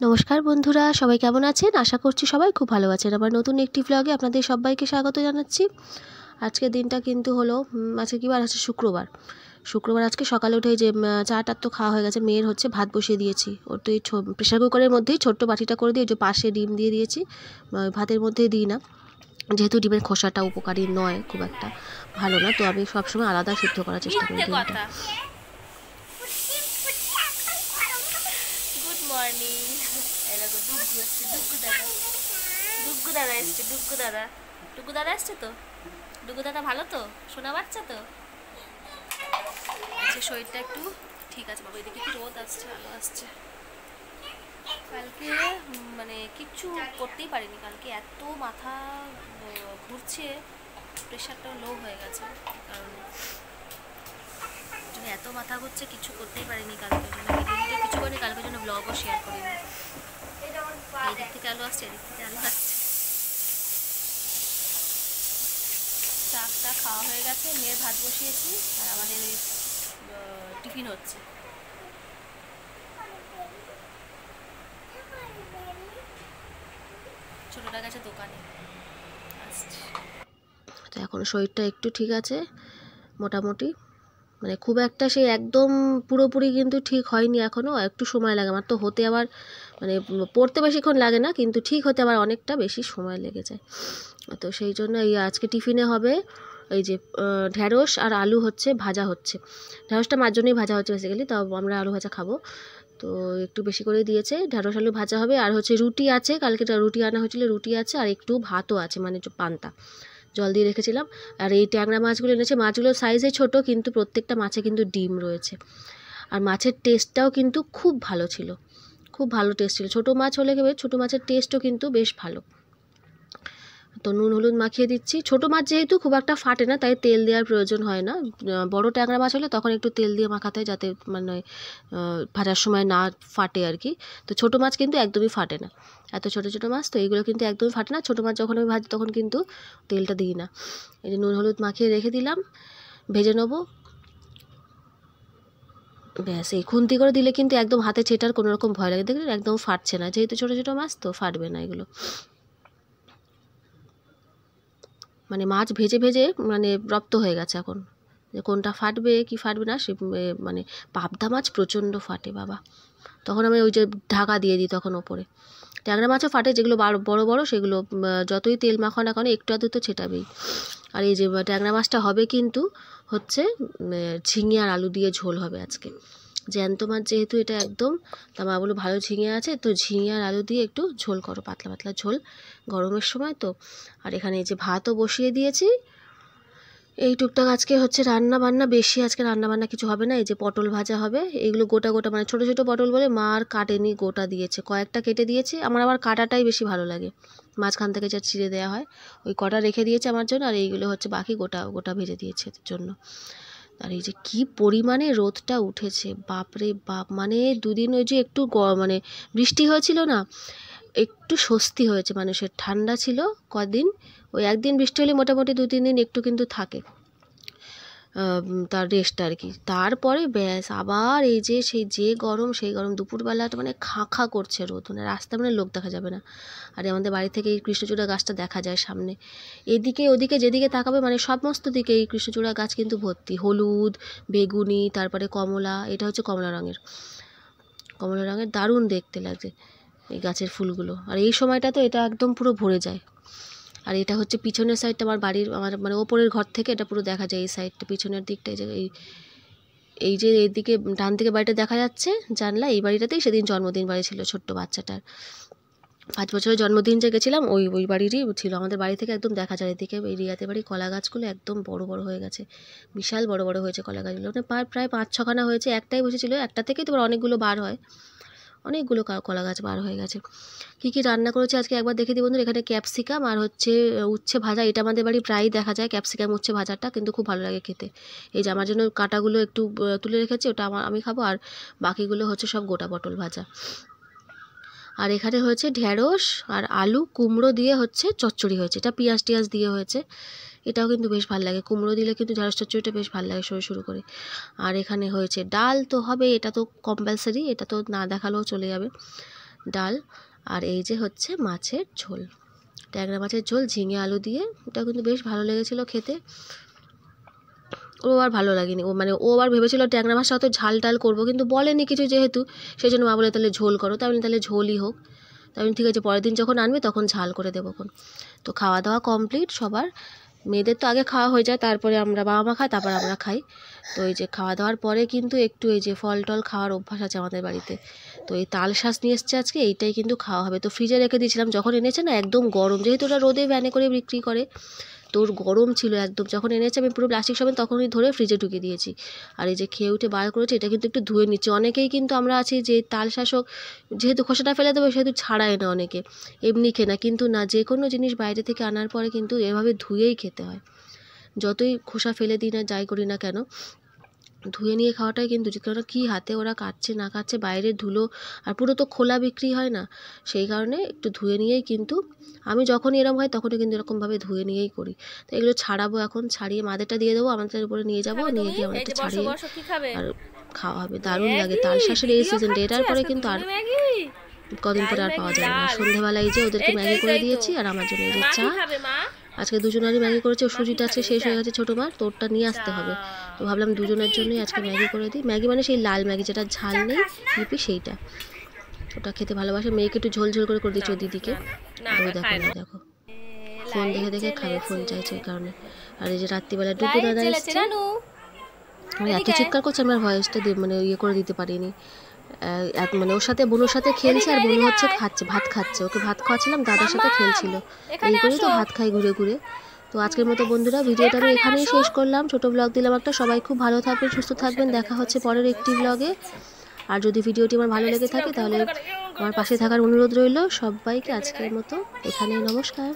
নমস্কার বন্ধুরা, সবাই কেমন আছেন? আশা করছি সবাই খুব ভালো আছেন। আমার নতুন একটি ব্লগে আপনাদের সবাইকে স্বাগত জানাচ্ছি। আজকের দিনটা কিন্তু হলো আজকে কী বার আছে? শুক্রবার। আজকে সকালে উঠে যে চাটা তো খাওয়া হয়ে গেছে, মেয়ের হচ্ছে ভাত বসিয়ে দিয়েছি। ওর তো এই প্রেশার কুকারের মধ্যেই ছোট্ট বাটিটা করে দিয়ে যে পাশে ডিম দিয়ে দিয়েছি, ভাতের মধ্যেই দিই না, যেহেতু ডিমের খোসাটা উপকারী নয়, খুব একটা ভালো না, তো আমি সবসময় আলাদা সিদ্ধ করার চেষ্টা করি ডিমটা। Good morning. এরকম ডুগু আসছে, ডুগু দাদা, ডুগু দাদা এসছে, ডুগু দাদা, ডুগু দাদা এসছে তো। ডুগু দাদা ভালো তো? শোনা বাচ্চা তো? আজকে শরীরটা একটু ঠিক আছে বাবা। এদিকে কি রোদ আসছে, আলো আসছে। কালকে মানে কিচ্ছু করতেই পারিনি, কালকে এত মাথা ঘুরছে, প্রেশারটাও লো হয়ে গেছে, কারণ এত মাথা ঘুরছে, কিছু করতেই পারিনি কালকে, জন্য ভিডিও কিছু করিনি কালকের জন্য, ব্লগও শেয়ার করিনি। এই দিক থেকে আলো আসছে, এদিক থেকে আলো আসছে। চাটা খাওয়া হয়ে গেছে, মেয়ের ভাত বসিয়েছি, আর আমাদের ওই টিফিন হচ্ছে। ছোটটা গেছে দোকানে, আসছে। তো এখন শরীরটা একটু ঠিক আছে মোটামুটি, মানে খুব একটা সেই একদম পুরোপুরি কিন্তু ঠিক হয়নি, এখনও একটু সময় লাগে আমার তো হতে। আবার মানে পড়তে বেশিক্ষণ লাগে না, কিন্তু ঠিক হতে আবার অনেকটা বেশি সময় লেগে যায়। তো সেই জন্য এই আজকে টিফিনে হবে এই যে ঢ্যাঁড়স আর আলু হচ্ছে ভাজা হচ্ছে। ঢ্যাঁড়সটা মার জন্যই ভাজা হচ্ছে বেসিক্যালি, তাও আমরা আলু ভাজা খাবো, তো একটু বেশি করে দিয়েছে। ঢ্যাঁড়স আলু ভাজা হবে, আর হচ্ছে রুটি আছে, কালকে রুটি আনা হয়েছিল, রুটি আছে, আর একটু ভাতও আছে, মানে পান্তা জল দিয়ে রেখেছিলাম। আর এই ট্যাংরা মাছগুলো এনেছে, মাছগুলোর সাইজে ছোট, কিন্তু প্রত্যেকটা মাছে কিন্তু ডিম রয়েছে। আর মাছের টেস্টটাও কিন্তু খুব ভালো ছিল, খুব ভালো টেস্ট ছিল। ছোটো মাছ হলে ছোটো মাছের টেস্টও কিন্তু বেশ ভালো। তো নুন হলুদ মাখিয়ে দিচ্ছি। ছোটো মাছ যেহেতু খুব একটা ফাটে না, তাই তেল দেওয়ার প্রয়োজন হয় না। বড় ট্যাংরা মাছ হলে তখন একটু তেল দিয়ে মাখাতে হয়, যাতে মানে ভাজার সময় না ফাটে আর কি। তো ছোটো মাছ কিন্তু একদমই ফাটে না, এত ছোটো ছোটো মাছ তো এইগুলো কিন্তু একদমই ফাটে না। ছোটো মাছ যখন আমি ভাজি তখন কিন্তু তেলটা দিই না। এই যে নুন হলুদ মাখিয়ে রেখে দিলাম, ভেজে নেবো ব্যাস। এই খুন্তি করে দিলে কিন্তু একদম হাতে ছেটার কোনো রকম ভয় লাগে, দেখলেন একদম ফাটছে না, যেহেতু ছোটো ছোটো মাছ তো ফাটবে না এগুলো। মানে মাছ ভেজে ভেজে মানে রপ্ত হয়ে গেছে এখন, যে কোনটা ফাটবে কি ফাটবে না সে, মানে পাবদা মাছ প্রচণ্ড ফাটে বাবা, তখন আমি ওই যে ঢাকা দিয়ে দিই তখন ওপরে। ট্যাংরা মাছও ফাটে, যেগুলো বড় বড় সেগুলো যতই তেল মাখা না কেন একটু আধটু তো ছেটাবেই। আর এই যে ট্যাংরা মাছটা হবে কিন্তু হচ্ছে ঝিঙে আর আলু দিয়ে ঝোল হবে আজকে। জ্যান্ত মাছ যেহেতু এটা একদম, তা মা বলো ভালো ঝিঙে আছে তো ঝিঙে আর আলু দিয়ে একটু ঝোল করো, পাতলা পাতলা ঝোল, গরমের সময় তো। আর এখানে এই যে ভাতও বসিয়ে দিয়েছি। এই টুকটাক আজকে হচ্ছে রান্না বান্না, বেশি আজকে রান্না বান্না কিছু হবে না। এই যে পটল ভাজা হবে, এইগুলো গোটা গোটা, মানে ছোটো ছোটো পটল বলে মা আর কাটেনি, গোটা দিয়েছে, কয়েকটা কেটে দিয়েছে। আমার আবার কাটাটাই বেশি ভালো লাগে, মাঝখান থেকে যা চিড়ে দেওয়া হয় ওই কটা রেখে দিয়েছে আমার জন্য, আর এইগুলো হচ্ছে বাকি গোটা গোটা ভেজে দিয়েছে এর জন্য। আর এই যে কী পরিমাণে রোদটা উঠেছে বাপরে বাপ, মানে দুদিন ওই যে একটু মানে বৃষ্টি হয়েছিল না, একটু স্বস্তি হয়েছে মানুষের, ঠান্ডা ছিল কদিন, ওই একদিন বৃষ্টি হলে মোটামুটি 2-3 দিন একটু কিন্তু থাকে তার রেস্ট আর কি। তারপরে ব্যাস আবার এই যে সেই যে গরম, সেই গরম দুপুরবেলাটা মানে খাঁ খাঁ করছে রোদ, মানে রাস্তা মানে লোক দেখা যাবে না। আর আমাদের বাড়ি থেকে এই কৃষ্ণচূড়া গাছটা দেখা যায় সামনে, এদিকে ওদিকে যেদিকে তাকাবে মানে সমস্ত দিকে এই কৃষ্ণচূড়া গাছ কিন্তু ভর্তি, হলুদ বেগুনি তারপরে কমলা, এটা হচ্ছে কমলা রঙের, কমলা রঙের দারুণ দেখতে লাগছে এই গাছের ফুলগুলো। আর এই সময়টা তো এটা একদম পুরো ভরে যায়। আর এটা হচ্ছে পিছনের সাইডটা আমার বাড়ির, আমার মানে ওপরের ঘর থেকে এটা পুরো দেখা যায় এই সাইডটা, পিছনের দিকটা। এই যে এই যে এইদিকে ডান দিকে বাড়িটা দেখা যাচ্ছে জানলা, এই বাড়িটাতেই সেদিন জন্মদিন বাড়ি ছিল ছোট্ট বাচ্চাটার, 5 বছরের জন্মদিন যে গেছিলাম ওই বাড়িরই ছিল। আমাদের বাড়ি থেকে একদম দেখা যায় এদিকে এই রিয়াতে বাড়ি কলা গাছগুলো একদম বড় বড় হয়ে গেছে, বিশাল বড় বড় হয়েছে কলা গাছগুলো, মানে প্রায় 5-6খানা হয়েছে, একটাই বসেছিল, একটা থেকেই তো অনেকগুলো বার হয়, অনেকগুলো কলা গাছ বার হয়ে গেছে। কী কী রান্না করেছি আজকে একবার দেখে দিই বন্ধুরা। এখানে ক্যাপসিকাম আর হচ্ছে উচ্ছে ভাজা, এটা আমাদের বাড়ি প্রায়ই দেখা যায়, ক্যাপসিকাম উচ্ছে ভাজাটা কিন্তু খুব ভালো লাগে খেতে। এই যে আমার জন্য কাঁটাগুলো একটু তুলে রেখেছি, ওটা আমি খাবো, আর বাকিগুলো হচ্ছে সব গোটা পটল ভাজা। আর এখানে হয়েছে ঢ্যাঁড়স আর আলু কুমড়ো দিয়ে হচ্ছে চচ্চড়ি হয়েছে, এটা পেঁয়াজ টিয়াজ দিয়ে হয়েছে, এটাও কিন্তু বেশ ভালো লাগে, কুমড়ো দিলে কিন্তু ঢ্যাঁড়স চচ্চড়িটা বেশ ভালো লাগে সরু সরু করে। আর এখানে হয়েছে ডাল তো হবে, এটা তো কম্পালসারি, এটা তো না দেখালেও চলে যাবে। ডাল, আর এই যে হচ্ছে মাছের ঝোল, ট্যাংরা মাছের ঝোল ঝিঙে আলু দিয়ে। ওটা কিন্তু বেশ ভালো লেগেছিলো খেতে। ও আর ভালো লাগেনি, ও আবার ভেবেছিল ট্যাংরা মাছটা অত ঝাল টাল করবো, কিন্তু বলেনি কিছু যেহেতু, সেই জন্য মা বলে তাহলে ঝোল করো। তাই তাহলে ঝোলই হোক। তাই ঠিক আছে, পরের দিন যখন আনবে তখন ঝাল করে দেবো। তো খাওয়া দাওয়া কমপ্লিট সবার। মেয়েদের তো আগে খাওয়া হয়ে যায়, তারপরে আমরা বাবা মা খাই, তারপর আমরা খাই। তো এই যে খাওয়া দাওয়ার পরে কিন্তু একটু এই যে ফল টল খাওয়ার অভ্যাস আছে আমাদের বাড়িতে। তো এই তাল শাঁস নিয়ে এসছে আজকে, এইটাই কিন্তু খাওয়া হবে। তো ফ্রিজে রেখে দিয়েছিলাম, যখন এনেছে না একদম গরম, যেহেতু ওরা রোদে ভ্যানে করে বিক্রি করে, তোর গরম ছিল একদম। যখন এনেছে আমি পুরো প্লাস্টিক সমেত তখনই ধরে ফ্রিজে ঢুকে দিয়েছি। আর এই যে খেয়ে উঠে বার করেছে, এটা কিন্তু একটু ধুয়ে নিচ্ছে। অনেকেই কিন্তু আমরা আছি যে তাল শাঁসক যেহেতু খোসাটা ফেলে দেবো সেহেতু ছাড়ায় না, অনেকে এমনি খেয়ে না। কিন্তু না, যে কোনো জিনিস বাইরে থেকে আনার পরে কিন্তু এভাবে ধুয়েই খেতে হয়। যতই খোসা ফেলে দিই না, যাই করি না কেন, ধুয়ে নিয়ে খাওয়াটাই কিন্তু উচিত। কারণ কী হাতে ওরা কাটছে না কাটছে, বাইরে ধুলো, আর পুরো তো খোলা বিক্রি হয় না, সেই কারণে একটু ধুয়ে নিয়েই কিন্তু আমি যখনই এরম হয় তখনই কিন্তু এরকমভাবে ধুয়ে নিয়েই করি। তো এগুলো ছাড়াবো, এখন ছাড়িয়ে মাদেরটা দিয়ে দেবো, আমাদের উপরে নিয়ে যাবো, নিয়ে গিয়ে আমাদেরটা ছাড়িয়ে আর খাওয়া হবে। দারুণ লাগে তাল শাঁসের এই সিজনটা। এটার পরে কিন্তু আর কদিন পরে আর পাওয়া যাবে না। সন্ধ্যেবেলায় যে ওদেরকে ম্যাগি করে দিয়েছি, আর আমার জন্য এই যে চা। আজকে দুজনেরই ম্যাগি করেছে। সুজিটা আজকে শেষ হয়ে গেছে ছোটো মার, তো ওরটা নিয়ে আসতে হবে। তো ভাবলাম দুজনের জন্যই আজকে ম্যাগি করে দিই। ম্যাগি মানে সেই লাল ম্যাগি যেটা ঝাল নেই, লিপি, সেইটা। ওটা খেতে ভালোবাসে। মেয়েকে একটু ঝোল ঝোল করে দিচ্ছি ওর দিদিকে। ওই দেখো না, দেখো ফোন দেখে দেখে খাবে, ফোন চাইছে ওই কারণে। আর এই যে রাত্রিবেলা ডুবু দাদা এসছে, আমি এত চিৎকার করছে, আমার ভয়েসটা মানে ইয়ে করে দিতে পারিনি। মানে ওর সাথে বোনের সাথে খেলছে, আর বোন হচ্ছে খাচ্ছে, ভাত খাচ্ছে। ওকে ভাত খাওয়াচ্ছিলাম, দাদার সাথে খেলছিল। এই করেই তো ভাত খাই ঘুরে ঘুরে। তো আজকের মতো বন্ধুরা ভিডিওটা আমি এখানেই শেষ করলাম। ছোট ব্লগ দিলাম একটা। সবাই খুব ভালো থাকবেন, সুস্থ থাকবেন। দেখা হচ্ছে পরের একটি ব্লগে। আর যদি ভিডিওটি আমার ভালো লেগে থাকে তাহলে আমার পাশে থাকার অনুরোধ রইল। সবাইকে আজকের মতো এখানেই নমস্কার।